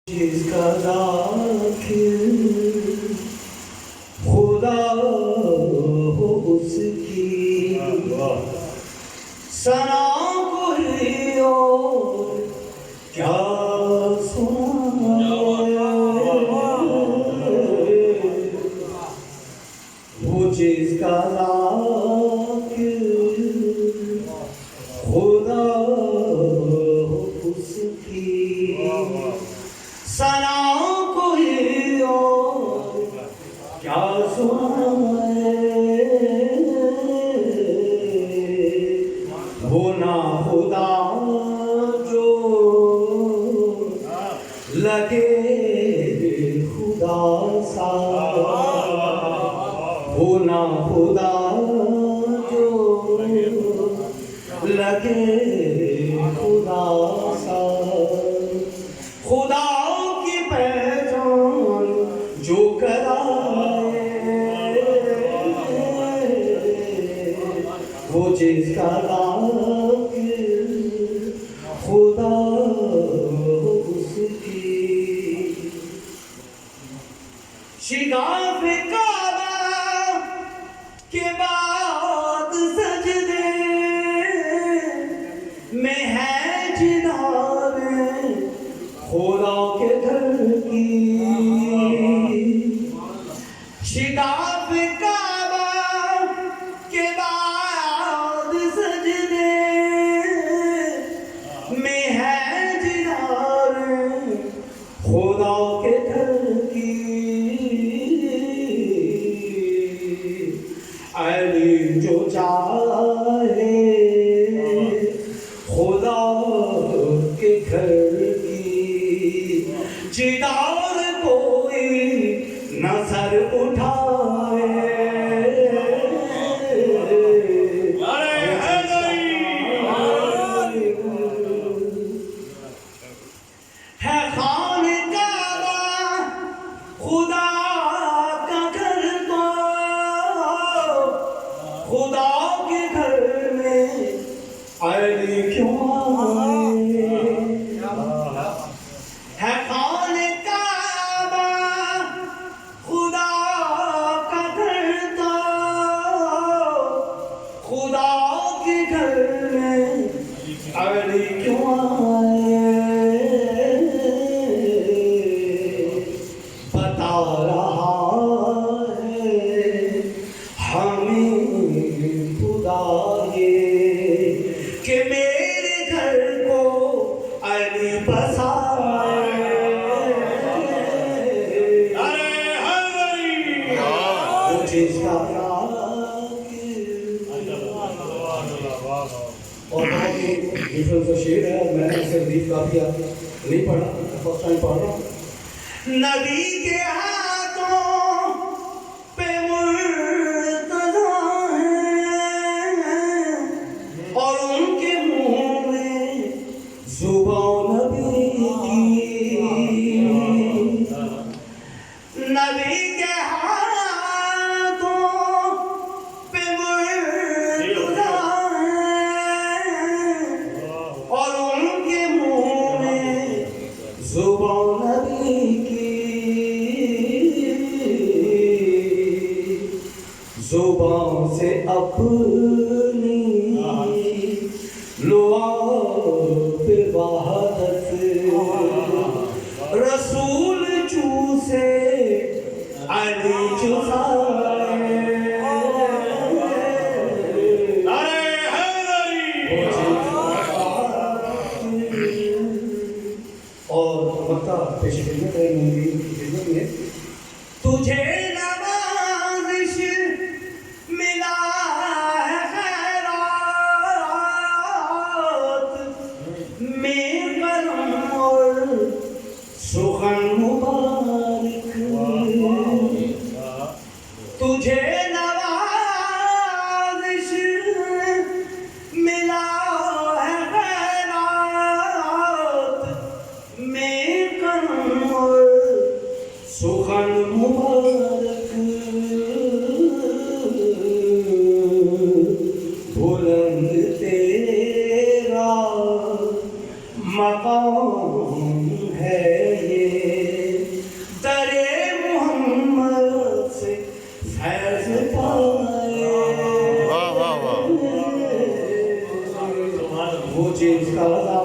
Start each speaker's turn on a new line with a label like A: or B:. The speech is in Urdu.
A: جس کا داخل خدا ہو اس کی ثنا کوئی اور کیا وہ جس کا داخل خدا ہو اس کی ثنا کوئی اور کیا سنائے وہ ناخدا جو لگے خدا سا وہ ناخدا جو لگے خدا سا خدا کی پہچان جو کرائے وہ جس کا داخل خدا اس کی شگاف کعبہ کے بعد سجدے میں ہے جدار خدا کے گھر کی شگاف کعبہ کے بعد سجدے میں ہے جدار خدا کے گھر کی علی جو چاہے خدا کے گھر کی جدار کوئی نہ سر اٹھائے ہے خانہ کعبہ خدا کا گھر تو خدا کے گھر میں علی کیوں آئے ہے خانہ کعبہ خدا کا گھر تو خدا کے گھر میں علی کیوں آئے بتا رہا ہے ہمیں خدا یہ کہ میرے گھر کو علی بسائے وہ جس کا اور بہت ہی دوسروں سے شعر ہے میں نے اسے ریف کافی نہیں پڑھا فرسٹ ٹائم پڑھ رہا ہوں نبی کے ہاتھوں پہ مرتضی ہے اور ان کے منہ میں زبان نبی کی نبی کے ہاتھوں پہ مرتضی ہے اور ان کے منہ میں زبان نبی کی زبان سے اپنی لعاب وحدت رسول چوسے علی چسائے اور مکہ پیش خدمت ہے مومنین کی خدمت میں تجھے نوازش ملا ہے خیرات میں کرم اور سخن مبارک تجھے نوازش ملا ہے خیرات میں کرم اور سخن مبارک بلند تیرا مقام ہے یہ وہ جیمز کا رضا